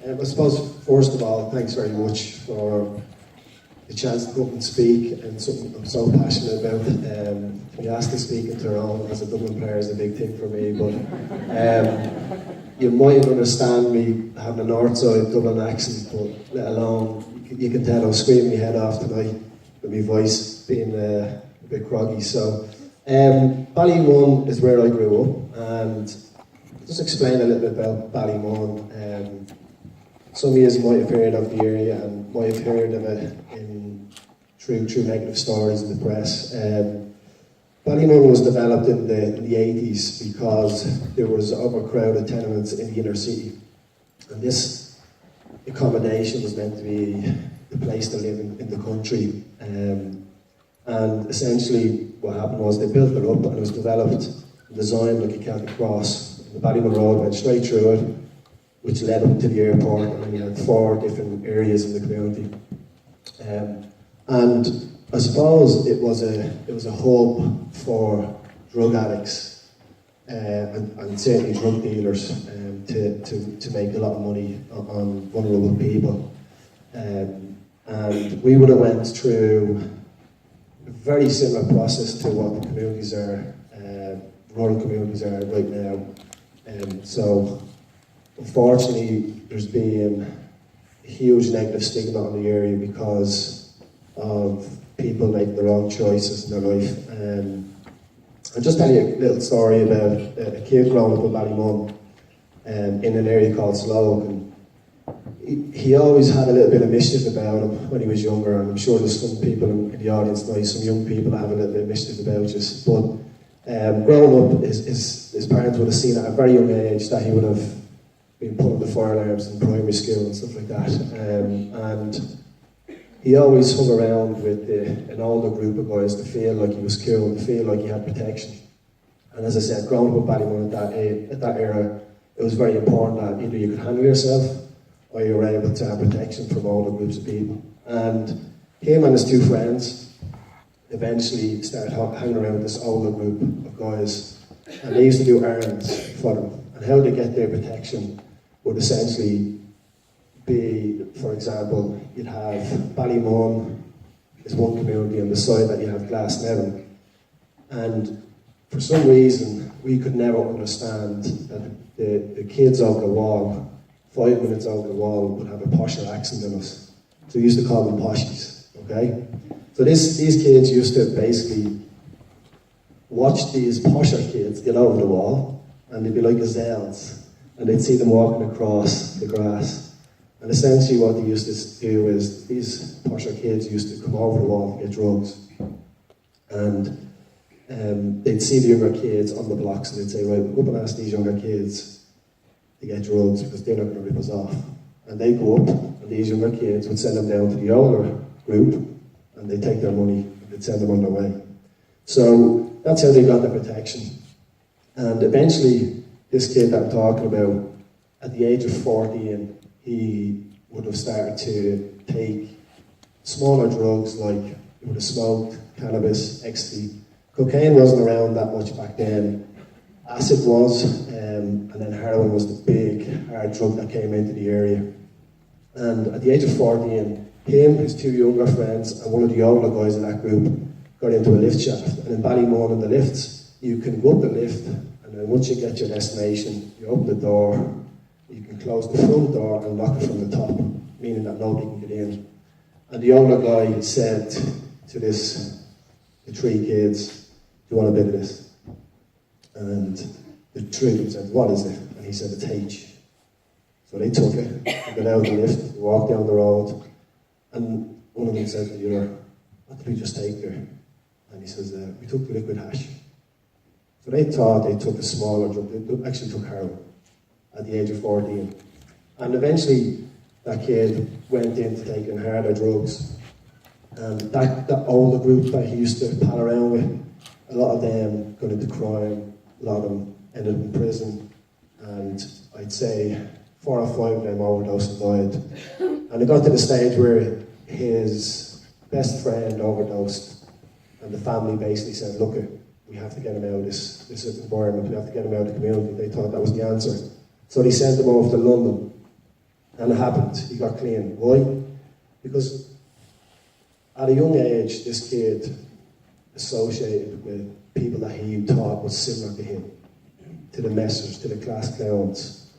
I suppose, first of all, thanks very much for the chance to come up and speak, and something I'm so passionate about. To be asked to speak in Tyrone as a Dublin player is a big thing for me, but you might understand me having a north side Dublin accent, but let alone, you can tell I was screaming my head off tonight with my voice being a bit groggy. So, Ballymun is where I grew up, and just explain a little bit about Ballymun. Some of you might have heard of the area and might have heard of it through negative stories in the press. Ballymun was developed in the 80s because there was overcrowded tenements in the inner city, and this accommodation was meant to be the place to live in the country. And essentially what happened was they built it up, and it was developed and designed like a Celtic cross. The Ballymun Road went straight through it, which led up to the airport, and we had 4 different areas in the community. And I suppose it was a hub for drug addicts and certainly drug dealers to make a lot of money on vulnerable people. And we would have went through a very similar process to what the communities are, rural communities are right now. So unfortunately, there's been a huge negative stigma on the area because of people making the wrong choices in their life. I'll just tell you a little story about a kid growing up in Ballymun in an area called Slough. He always had a little bit of mischief about him when he was younger, and I'm sure there's some people in the audience tonight, some young people that have a little bit of mischief about us. But growing up, his parents would have seen at a very young age that he would have been put on the fire alarms in primary school and stuff like that. And he always hung around with an older group of guys to feel like he was cool, to feel like he had protection. And as I said, growing up in Ballymun at that era, it was very important that either you could handle yourself or you were able to have protection from older groups of people. And him and his 2 friends eventually started hanging around with this older group of guys, and they used to do errands for them. And how they get their protection would essentially be, for example, you'd have Ballymun is one community, and beside that you have Glasnevin. And for some reason, we could never understand that the kids over the wall, 5 minutes over the wall, would have a posher accent in us. So we used to call them poshies, okay? So these kids used to basically watch these posher kids get over the wall, and they'd be like gazelles, and they'd see them walking across the grass. And essentially what they used to do is, these posher kids used to come over the wall to get drugs. And they'd see the younger kids on the blocks, and they'd say, right, we'll go up and ask these younger kids to get drugs because they're not going to rip us off. And they'd go up, and these younger kids would send them down to the older group, and they'd take their money, and they'd send them on their way. So that's how they got their protection. And eventually, this kid that I'm talking about, at the age of 14, he would have started to take smaller drugs, like he would have smoked cannabis, ecstasy. Cocaine wasn't around that much back then. Acid was, and then heroin was the big hard drug that came into the area. And at the age of 14, him, his 2 younger friends, and one of the older guys in that group got into a lift shaft. And in Ballymun, in the lifts, you can go up the lift, and then once you get your destination, you open the door, you can close the front door and lock it from the top, meaning that nobody can get in. And the older guy said to the 3 kids, do you want a bit of this? And the 3 of them said, what is it? And he said, it's H. So they took it, they got out of the lift, they walked down the road, and one of them said to the other, what did we just take there? And he says, we took liquid hash. So they thought they took a smaller drug, they actually took heroin at the age of 14. And eventually, that kid went into taking harder drugs. And that older group that he used to pal around with, a lot of them got into crime, a lot of them ended up in prison, and I'd say 4 or 5 of them overdosed and died. And it got to the stage where his best friend overdosed, and the family basically said, look, we have to get him out of this environment, we have to get him out of the community. They thought that was the answer. So they sent him off to London. And it happened. He got clean. Why? Because at a young age, this kid associated with people that he thought was similar to him, to the messers, to the class clowns,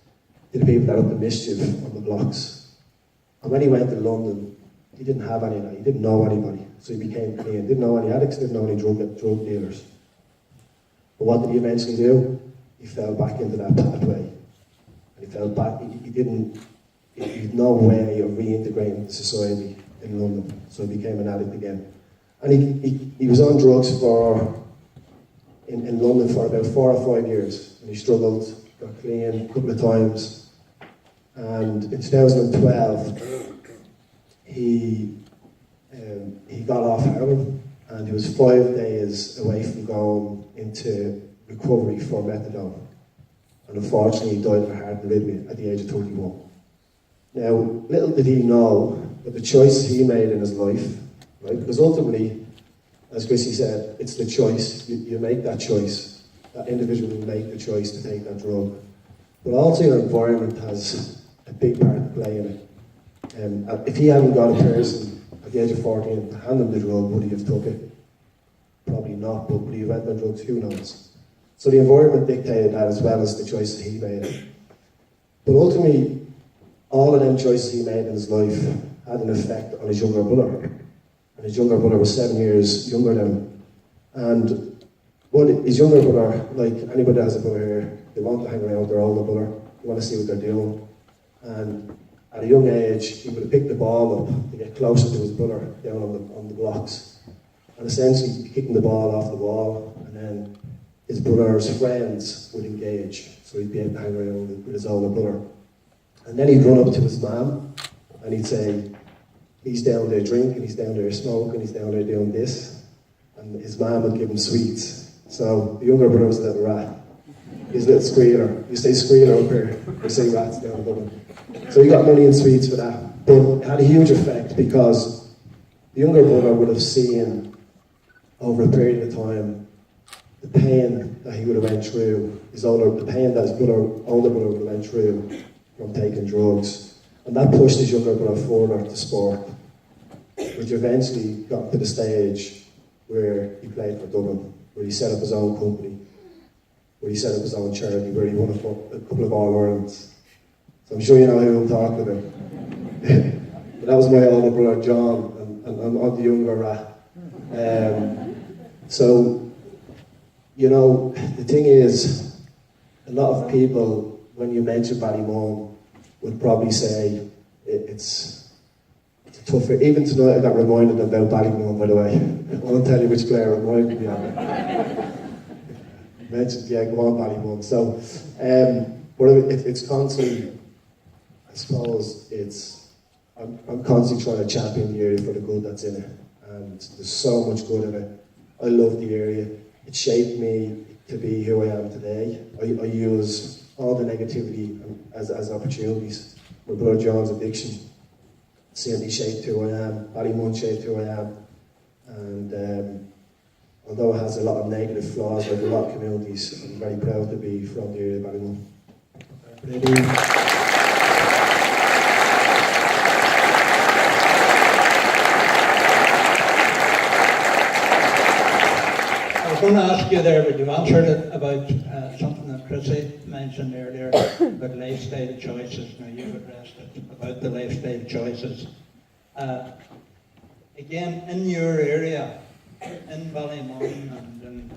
to the people that up the mischief on the blocks. And when he went to London, he didn't have any of that. He didn't know anybody, so he became clean. Didn't know any addicts, didn't know any drug dealers. But what did he eventually do? He fell back into that pathway. And he fell back. He had no way of reintegrating into society in London, so he became an addict again. And he was on drugs in London for about 4 or 5 years, and he struggled, got clean a couple of times. And in 2012, he got off heroin, and he was 5 days away from going into recovery for methadone. And unfortunately, he died of a heart arrhythmia at the age of 31. Now, little did he know that the choices he made in his life, right? Because ultimately, as Chrissy said, it's the choice. You make that choice. That individual will make the choice to take that drug. But also your environment has a big part to play in it. If he hadn't got a person at the age of 14 to hand him the drug, would he have took it? Probably not, but would he have went on drugs? Who knows? So the environment dictated that as well as the choices he made. But ultimately, all of them choices he made in his life had an effect on his younger brother. And his younger brother was 7 years younger than him. And his younger brother, like anybody that has a brother here, they want to hang around with their older brother. They want to see what they're doing. And at a young age, he would have picked the ball up to get closer to his brother down on the blocks. And essentially, he'd be kicking the ball off the wall, and then his brother's friends would engage. So he'd be able to hang around with his older brother. And then he'd run up to his mum, and he'd say, he's down there drinking, he's down there smoking, he's down there doing this. And his mum would give him sweets. So the younger brother was a little rat. He's a little squealer. You say squealer up here, you say rats down in Dublin. So he got money and sweets for that. But it had a huge effect because the younger brother would have seen over a period of time the pain that he would have went through, the pain that his older brother would have went through from taking drugs. And that pushed his younger brother further to sport, which eventually got to the stage where he played for Dublin, where he set up his own company, where he set up his own charity, where he won a couple of All-Irelands. So I'm sure you know who I'm talking about. But that was my older brother John, and I'm the younger rat. So, you know, the thing is, a lot of people, when you mention Ballymun, would probably say it's tougher. Even tonight I got reminded about Ballymun, by the way. I won't tell you which player reminded me of it. Mentioned, yeah, go on Ballymun. So, but it's constantly, I suppose, I'm constantly trying to champion the area for the good that's in it. And there's so much good in it. I love the area. It shaped me to be who I am today. I use all the negativity as opportunities. My brother John's addiction certainly shaped who I am. Ballymun shaped who I am. And although it has a lot of negative flaws, like a lot of communities, I'm very proud to be from the area of Ballymun. I was going to ask you there, but you answered it about something that Chrissy mentioned earlier about lifestyle choices. Now you've addressed it about the lifestyle choices. Again, in your area, in Ballymun and in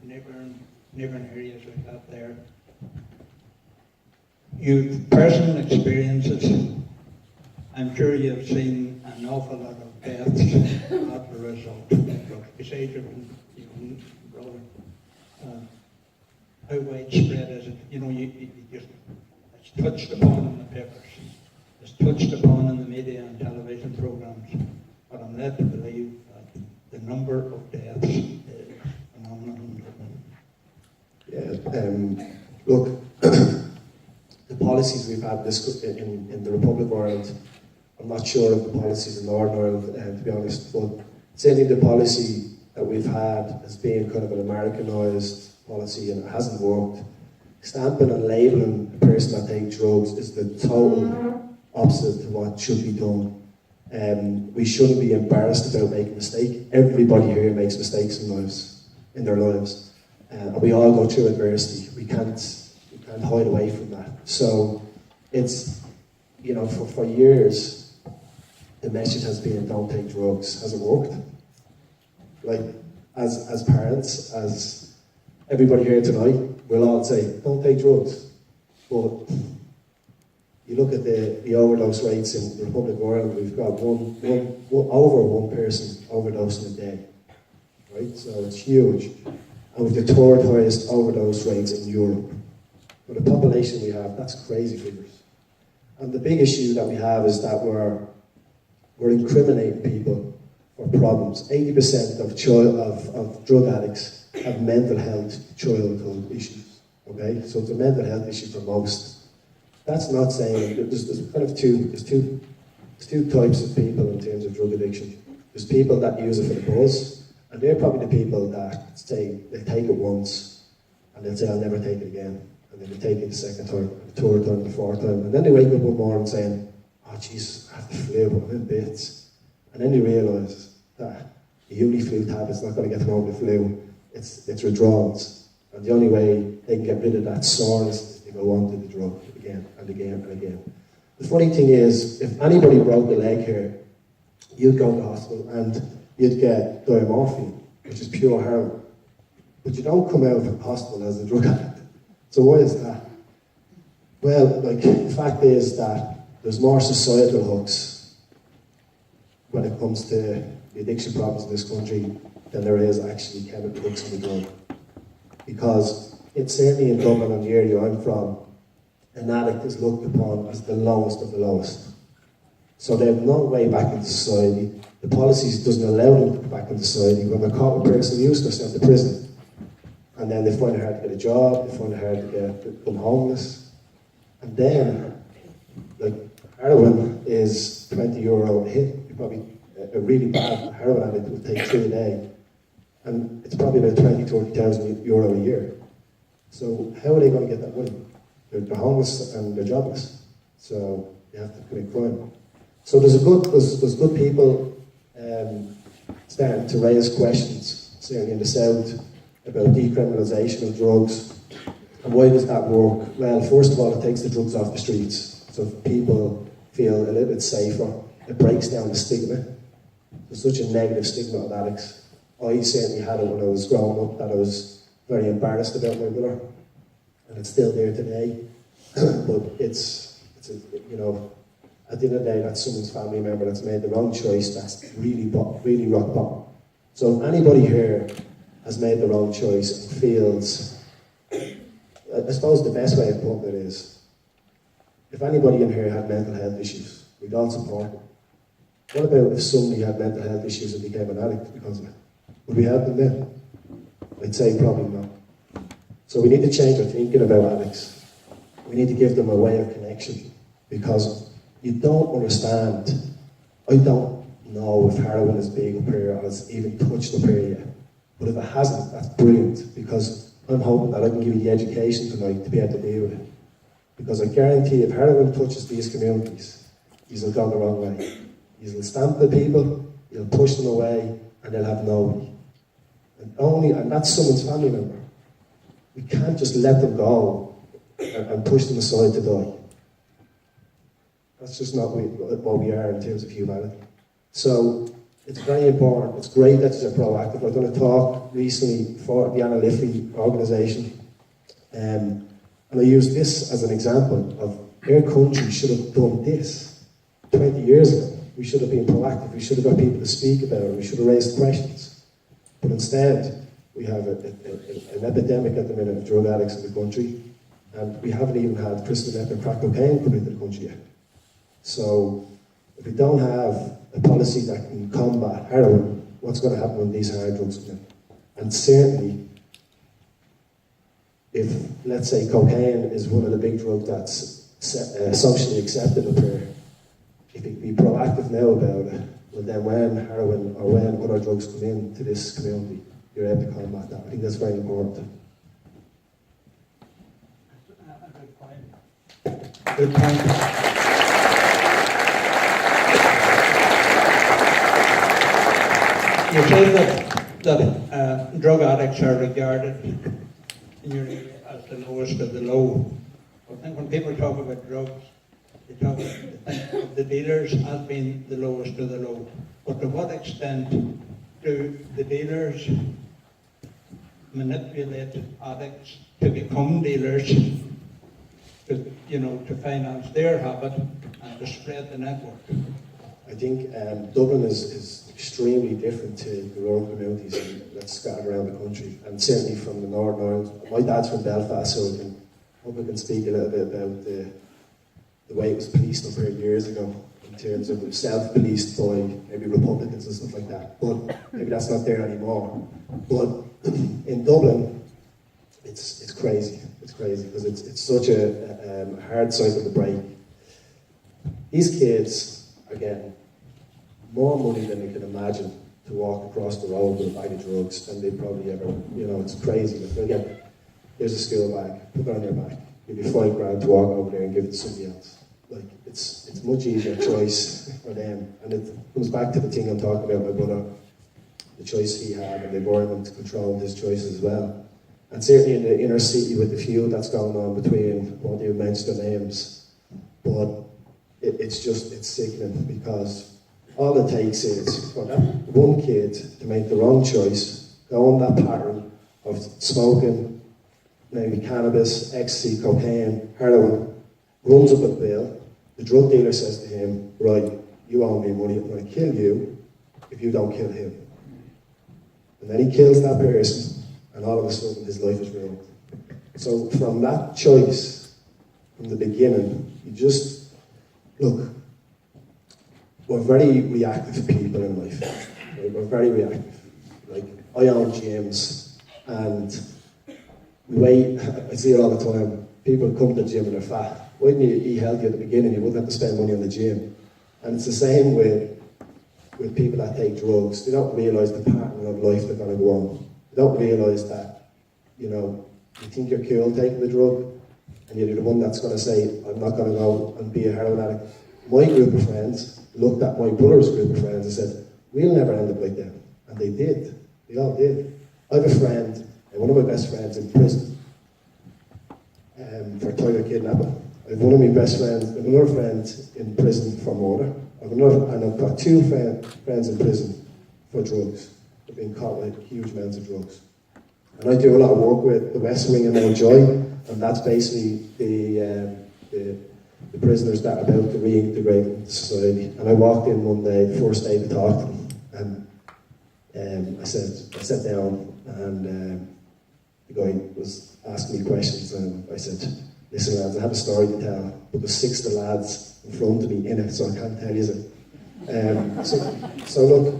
neighbouring areas like that there, you've personal experiences. I'm sure you've seen an awful lot of deaths as a result of drugs. Besides your own brother, how widespread is it? You know, you just, it's touched upon in the papers, it's touched upon in the media and television programmes, but I'm led to believe that the number of deaths is phenomenal. Yeah, look, the policies we've had in the Republic of Ireland, I'm not sure of the policies in Northern Ireland, to be honest, but certainly the policy that we've had has been kind of an Americanised policy and it hasn't worked. Stamping and labelling a person that takes drugs is the total opposite to what should be done. We shouldn't be embarrassed about making a mistake. Everybody here makes mistakes in their lives. And we all go through adversity. We can't hide away from that. So it's, you know, for years, the message has been, don't take drugs. Has it worked? Like, as parents, as everybody here tonight, we'll all say, don't take drugs. But you look at the overdose rates in the Republic of Ireland, we've got over one person overdosing a day, right? So it's huge. And with the third highest overdose rates in Europe. For the population we have, that's crazy figures. And the big issue that we have is that we're incriminating people for problems. 80% of drug addicts have mental health childhood issues, okay? So it's a mental health issue for most. That's not saying, there's kind of two types of people in terms of drug addiction. There's people that use it for the buzz, and they're probably the people that say they take it once, and they'll say, I'll never take it again. And then they take it the second time, the third time, the fourth time, and then they wake up one morning saying, oh Jesus, I have the flu, I'm in bits. And then they realise that the Uniflu tablet's not going to get them over the flu, it's withdrawals. And the only way they can get rid of that soreness is to go on to the drug again and again and again. The funny thing is, if anybody broke a leg here, you'd go to the hospital and you'd get diamorphine, which is pure heroin. But you don't come out of the hospital as a drug addict. So why is that? Well, like, the fact is that there's more societal hooks when it comes to the addiction problems in this country than there is actually chemical hooks in the drug. Because it's certainly in Dublin and the area I'm from, an addict is looked upon as the lowest of the lowest. So they have no way back into society. The policies doesn't allow them to go back into society. When they're caught with personal use, they're sent to prison. And then they find it hard to get a job, they find it hard to become homeless. And then, like, heroin is €20 a hit. You probably, a really bad heroin addict would take 3 a day. And it's probably about 20,000 to 30,000 euro a year. So how are they going to get that money? They're homeless and they're jobless. So they have to commit crime. So there's good people starting to raise questions, certainly in the South, about decriminalisation of drugs. And why does that work? Well, first of all, it takes the drugs off the streets. So people feel a little bit safer. It breaks down the stigma. There's such a negative stigma of addicts. I certainly had it when I was growing up, that I was very embarrassed about my brother. And it's still there today. But it's you know, at the end of the day, that's someone's family member that's made the wrong choice. That's really rock bottom. So if anybody here has made the wrong choice and feels, I suppose the best way of putting it is, if anybody in here had mental health issues, we'd all support them. What about if somebody had mental health issues and became an addict because of it? Would we help them then? I'd say probably not. So we need to change our thinking about addicts. We need to give them a way of connection, because you don't understand. I don't know if heroin is big up here or has even touched up here yet. But if it hasn't, that's brilliant, because I'm hoping that I can give you the education tonight to be able to deal with it. Because I guarantee if heroin touches these communities, you'll go the wrong way. You'll stamp the people, you'll push them away, and they'll have nobody. And that's someone's family member. We can't just let them go and push them aside to die. That's just not what we are in terms of humanity. So it's very important. It's great that you're proactive. I've done a talk recently for the Anna Liffey organisation, and I used this as an example of our country should have done this 20 years ago. We should have been proactive. We should have got people to speak about it. We should have raised questions. But instead, we have an epidemic at the minute of drug addicts in the country, and we haven't even had crystal meth and crack cocaine come into the country yet. So if we don't have a policy that can combat heroin, what's going to happen when these hard drugs come in? And certainly, if, let's say, cocaine is one of the big drugs that's socially accepted up here, if you can be proactive now about it, well then when heroin or when other drugs come into this community, you're able to combat that. I think that's very important. Good point. you say that drug addicts are regarded in your area as the lowest of the low. I think when people talk about drugs, they think of the dealers as being the lowest of the low. But to what extent do the dealers manipulate addicts to become dealers, to finance their habit and to spread the network? I think Dublin is extremely different to the rural communities that's scattered around the country, and certainly from the Northern Ireland. My dad's from Belfast, so I hope I can speak a little bit about the way it was policed up here years ago, in terms of self-policed by maybe Republicans and stuff like that. But maybe that's not there anymore. But in Dublin, it's crazy. It's crazy because it's such a hard cycle to break. These kids are getting more money than they can imagine to walk across the road with a bag of drugs than they probably ever, it's crazy. Like, they'll get, here's a school bag, put it on your back, give you £5 to walk over there and give it to somebody else. Like, it's much easier choice for them. And it comes back to the thing I'm talking about, my brother, the choice he had, and they borrowed him to control his choices as well. And certainly in the inner city with the feud that's going on between, I won't even mention the names, but it's sickening, because all it takes is for that one kid to make the wrong choice, go on that pattern of smoking, maybe cannabis, ecstasy, cocaine, heroin, runs up a bill, the drug dealer says to him, right, you owe me money, I'm going to kill you if you don't kill him. And then he kills that person, and all of a sudden his life is ruined. So from that choice, from the beginning, you just, look, we're very reactive people in life. Right? We're very reactive. Like, I own gyms, and I see it all the time. People come to the gym and they're fat. Why didn't you eat healthy at the beginning? You wouldn't have to spend money on the gym. And it's the same with people that take drugs. They don't realise the pattern of life they're going to go on. They don't realise that, you think you're cool taking the drug, and you're the one that's going to say, I'm not going to go and be a heroin addict. My group of friends looked at my brother's group of friends and said, we'll never end up like them. And they did. They all did. I have a friend, one of my best friends in prison, for tiger kidnapping. I have one of my best friends, I have another friend in prison for murder. And I've got two friends in prison for drugs. They've been caught with huge amounts of drugs. And I do a lot of work with the West Wing and Mount Joy, and that's basically the prisoners that are about to reintegrate into society. And I walked in one day, the first day to talk to them, and I sat down, and the guy was asking me questions, and I said, listen lads, I have a story to tell, but there's 6 of the lads in front of me in it, so I can't tell you it. So look,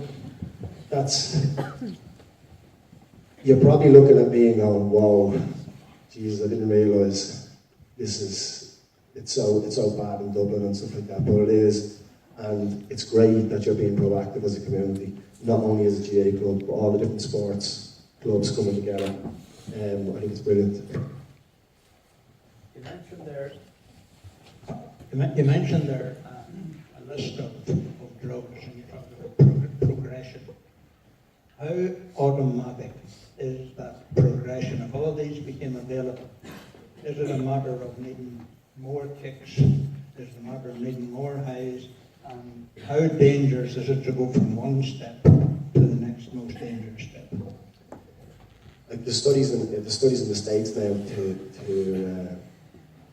you're probably looking at me and going, whoa, Jesus, I didn't realise it's so bad in Dublin and stuff like that, but it is, and it's great that you're being proactive as a community, not only as a GA club, but all the different sports clubs coming together. I think it's brilliant. You mentioned there a list of drugs, and you talked about progression. How automatic is that progression? If all these became available, is it a matter of needing more kicks? Is it a matter of needing more highs? And how dangerous is it to go from one step to the next most dangerous step? Like the studies in the States now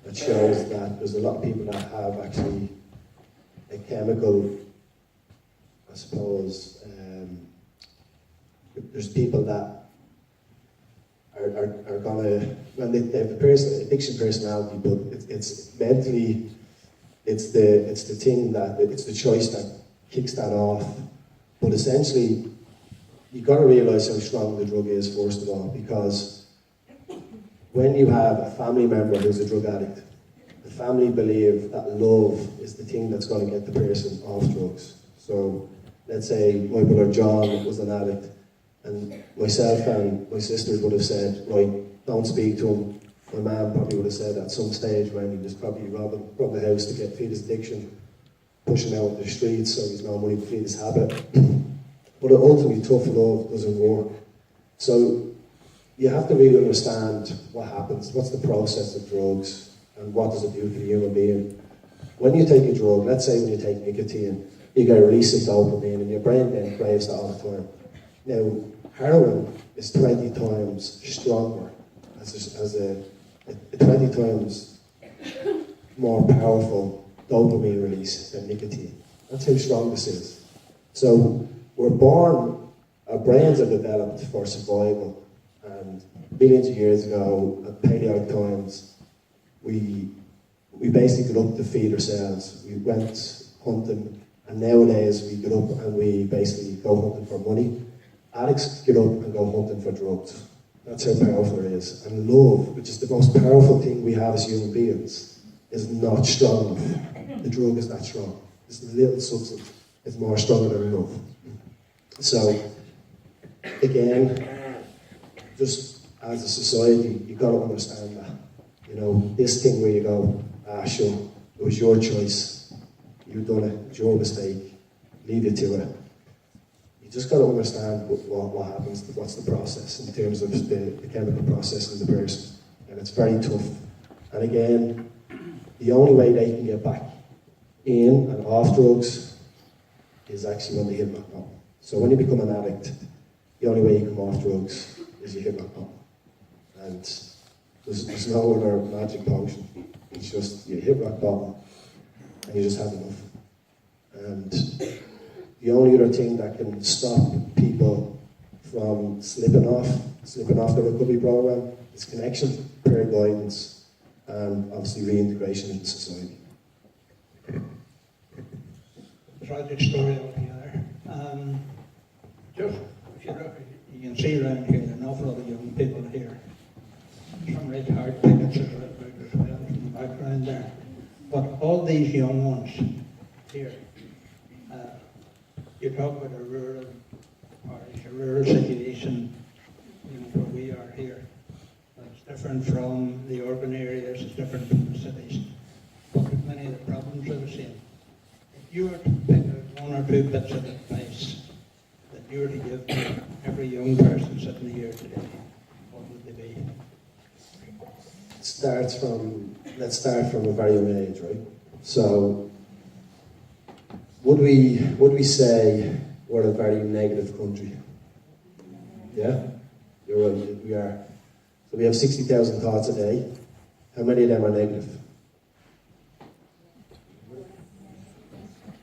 that shows that there's a lot of people that have actually a chemical, I suppose, there's people that are gonna, well, they have addiction personality, but it's mentally, it's the thing that, it's the choice that kicks that off. But essentially, you've got to realise how strong the drug is, first of all, because when you have a family member who's a drug addict, the family believe that love is the thing that's going to get the person off drugs. So, let's say my brother John was an addict, and myself and my sisters would have said, right, don't speak to him. My mum probably would have said at some stage when he was probably robbing the house to feed his addiction, pushing out into the streets so he's no money to feed his habit. But ultimately, tough love doesn't work. So you have to really understand what happens, what's the process of drugs, and what does it do to the human being. When you take a drug, let's say when you take nicotine, you get a release of dopamine and your brain then craves that all the time. Now, heroin is 20 times stronger, as a 20 times more powerful dopamine release than nicotine. That's how strong this is. So we're born, our brains are developed for survival, and billions of years ago, at Paleolithic times, we basically got up to feed ourselves. We went hunting, and nowadays we get up and we basically go hunting for money. Addicts get up and go hunting for drugs. That's how powerful it is. And love, which is the most powerful thing we have as human beings, is not strong enough. The drug is not strong. It's a little substance. It's more stronger than love. So, again, just as a society, you've got to understand that. You know, this thing where you go, sure, it was your choice. You've done it. It's your mistake. Leave it to it. You just got to understand what happens, what's the process in terms of the chemical process in the person. And it's very tough. And again, the only way they can get back in and off drugs is actually when they hit rock bottom. So when you become an addict, the only way you come off drugs is you hit rock bottom. And there's no other magic potion. It's just you hit rock bottom and you just have enough. And the only other thing that can stop people from slipping off the recovery program is connection, peer guidance, and obviously reintegration into society. Tragic story altogether. Just if you look, you can see around here an awful lot of young people here. Some red hard tickets as well in the background there. But all these young ones here, you talk about a rural situation, you know, where we are here. It's different from the urban areas, it's different from the cities. But many of the problems are the same. If you were to pick out one or two bits of advice that you were to give to every young person sitting here today, what would they be? Let's start from a very young age, right? So, would we say we're a very negative country? Yeah? You're right, we are. So we have 60,000 thoughts a day. How many of them are negative?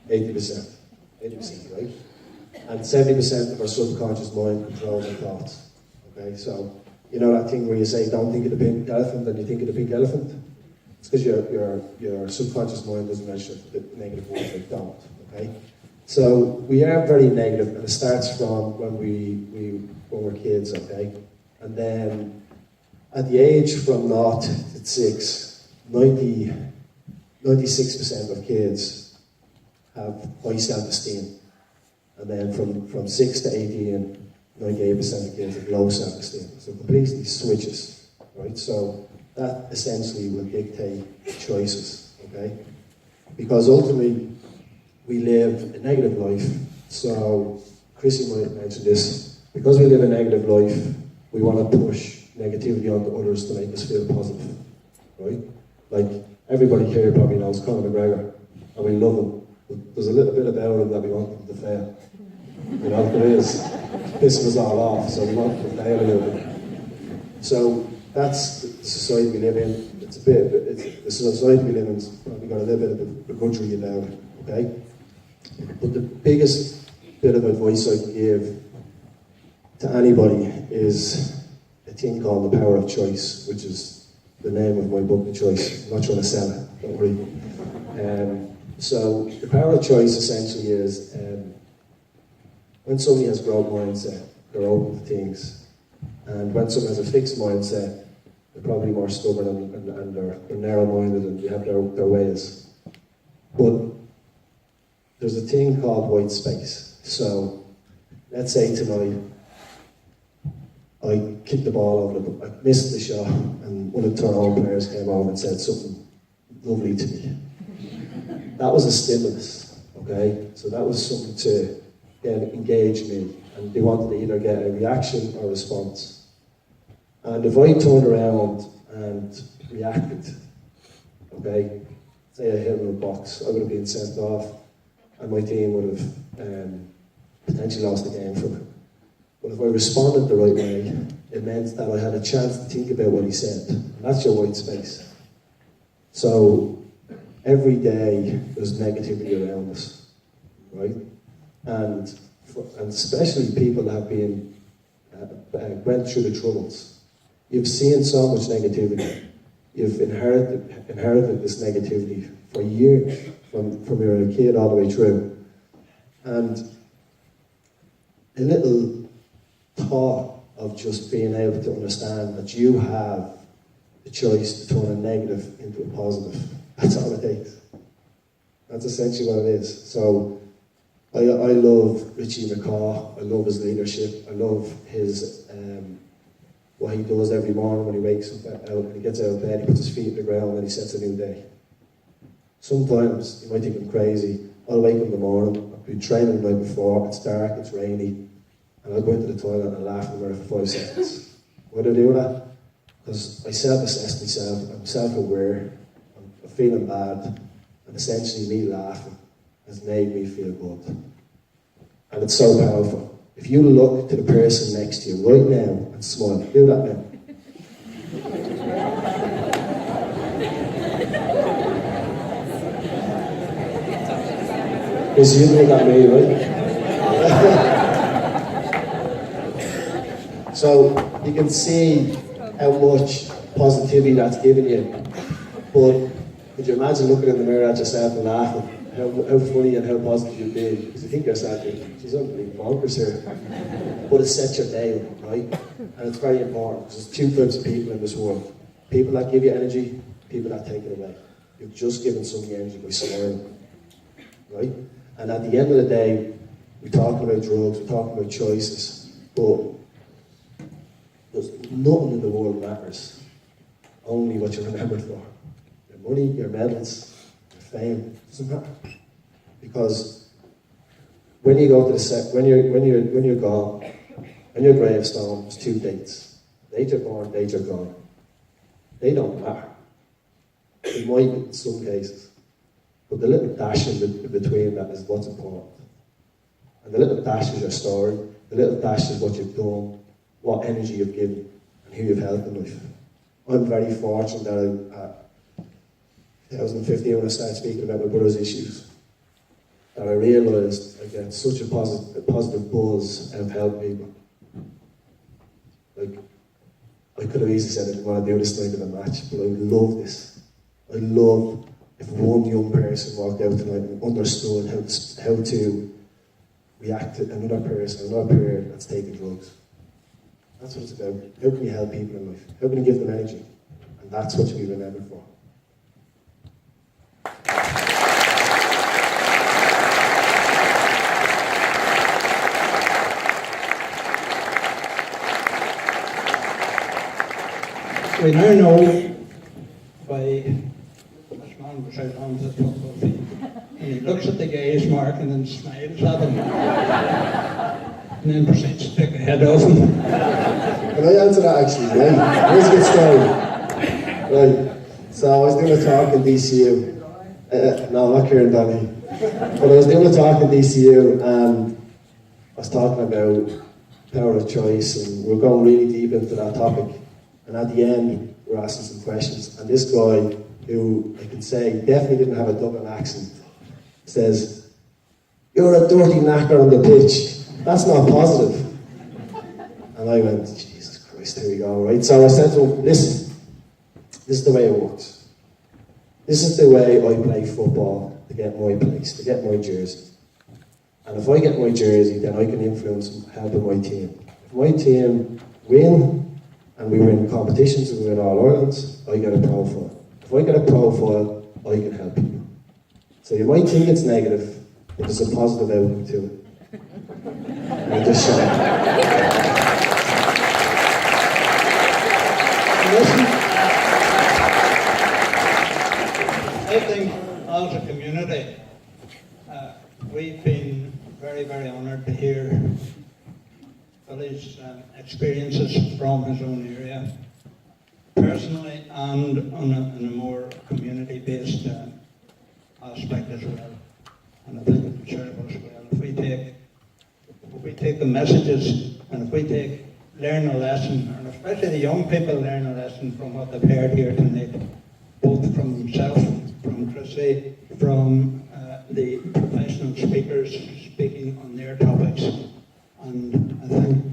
80%. 80%, right? And 70% of our subconscious mind controls our thoughts. Okay, so you know that thing where you say, don't think of the pink elephant, and you think of the pink elephant? It's because your subconscious mind doesn't register the negative words like don't. Okay? So we are very negative, and it starts from when we're kids, okay? And then at the age from 0 to 6, 96% of kids have high self-esteem. And then from 6 to 18, 98% of kids have low self-esteem. So completely switches, right? So that essentially will dictate choices, okay? Because ultimately, we live a negative life. So Chrissy might mention this. Because we live a negative life, we want to push negativity onto others to make us feel positive, right? Like everybody here probably knows Conor McGregor, and we love him. But there's a little bit about him that we want him to fail. You know, there is. It's pissing us all off, so we want him to fail a little bit. So that's the society we live in. It's the society we live in has probably got a little bit of begrudgery about it, okay? But the biggest bit of advice I can give to anybody is a thing called The Power of Choice, which is the name of my book of choice. I'm not trying to sell it, don't worry. So the power of choice essentially is when somebody has growth mindset, they're open to things. And when someone has a fixed mindset, they're probably more stubborn and they're narrow-minded and they have their ways. But there's a thing called white space. So let's say tonight I kicked the ball over, I missed the shot, and one of the Tyrone players came over and said something lovely to me. That was a stimulus, okay? So that was something to engage me, and they wanted to either get a reaction or response. And if I turned around and reacted, okay, say I hit him in a box, I would have been sent off, and my team would have potentially lost the game from him. But if I responded the right way, it meant that I had a chance to think about what he said. And that's your white space. So every day there's negativity around us, right? And especially people that have been went through the troubles. You've seen so much negativity. You've inherited this negativity for years, from you're a kid all the way through. And a little thought of just being able to understand that you have the choice to turn a negative into a positive. That's all it takes. That's essentially what it is. So I love Richie McCaw. I love his leadership. I love his what he does every morning when he wakes up out and he gets out of bed, he puts his feet in the ground and he sets a new day. Sometimes you might think I'm crazy. I'll wake up in the morning, I've been training the night before, it's dark, it's rainy, and I'll go into the toilet and laugh in the mirror for 5 seconds. Why do I do that? Because I self-assess myself, I'm self-aware, I'm feeling bad, and essentially me laughing has made me feel good. And it's so powerful. If you look to the person next to you right now and smile, do that now. Because you look at me, right? So you can see how much positivity that's giving you. But could you imagine looking in the mirror at yourself and laughing? How funny and how positive you'd be. Because you think yourself, she's unbelievable bonkers here. But it sets your day up, right? And it's very important. There's 2 types of people in this world. People that give you energy, people that take it away. You've just given somebody energy by smiling, right? And at the end of the day, we're talking about drugs, we're talking about choices, but there's nothing in the world matters. Only what you're remembered for. Your money, your medals, your fame, doesn't matter. Because when you go to the when you're gone, on your gravestone, there's 2 dates. Date you're born, date you're gone. They don't matter. They might in some cases. But the little dash in between that is what's important. And the little dash is your story. The little dash is what you've done, what energy you've given, and who you've helped in life. I'm very fortunate that in 2015, when I started speaking about my brother's issues, that I realised I get such a positive buzz out of helping people. Like, I could have easily said I didn't want to do this night in a match, but I love this. I love if one young person walked out tonight and understood how to react to another person, another peer that's taking drugs. That's what it's about. How can you help people in life? How can you give them energy? And that's what you'll be remembered for. We now know by this man was out on the football field and he looks at the guy's mark and then smiles at him and then proceeds to take a head off him. Can I answer that actually? Right? Here's a good story. Right. So I was doing a talk in DCU. No, not Kieran Donny. But I was doing a talk in DCU and I was talking about power of choice and we were going really deep into that topic. And at the end, we were asking some questions. And this guy, who I can say definitely didn't have a Dublin accent, says, "You're a dirty knacker on the pitch. That's not positive." And I went, Jesus Christ, here we go, right? So I said to him, listen, this is the way it works. This is the way I play football to get my place, to get my jersey. And if I get my jersey, then I can influence helping my team. If my team win, and we win competitions and we win all Irelands, I get a profile. If I get a profile, I can help people. So you might think it's negative, but there's a positive outcome to it. And I just shut up. I think as a community, we've been very, very honoured to hear Billy's experiences from his own area, personally and in a more community-based aspect as well. And I think it would serve us well if we take the messages and if we learn a lesson, and especially the young people learn a lesson from what they've heard here tonight, both from himself, from Chrissy, from the professional speakers speaking on their topics. And I think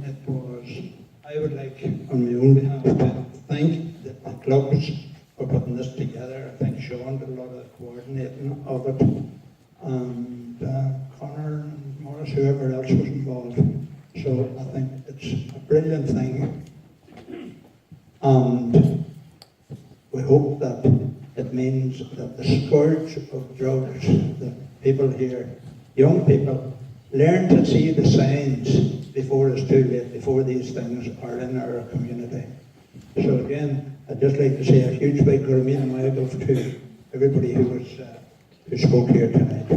I would like, on my own behalf, to thank the clubs for putting this together. I think Sean did a lot of the coordinating of it, and Connor and Morris, whoever else was involved. So I think it's a brilliant thing, and we hope that it means that the scourge of drugs, that people here, young people, learn to see the signs before it's too late, before these things are in our community. So again, I'd just like to say a huge big Gurmeen Mayagof to everybody who spoke here tonight.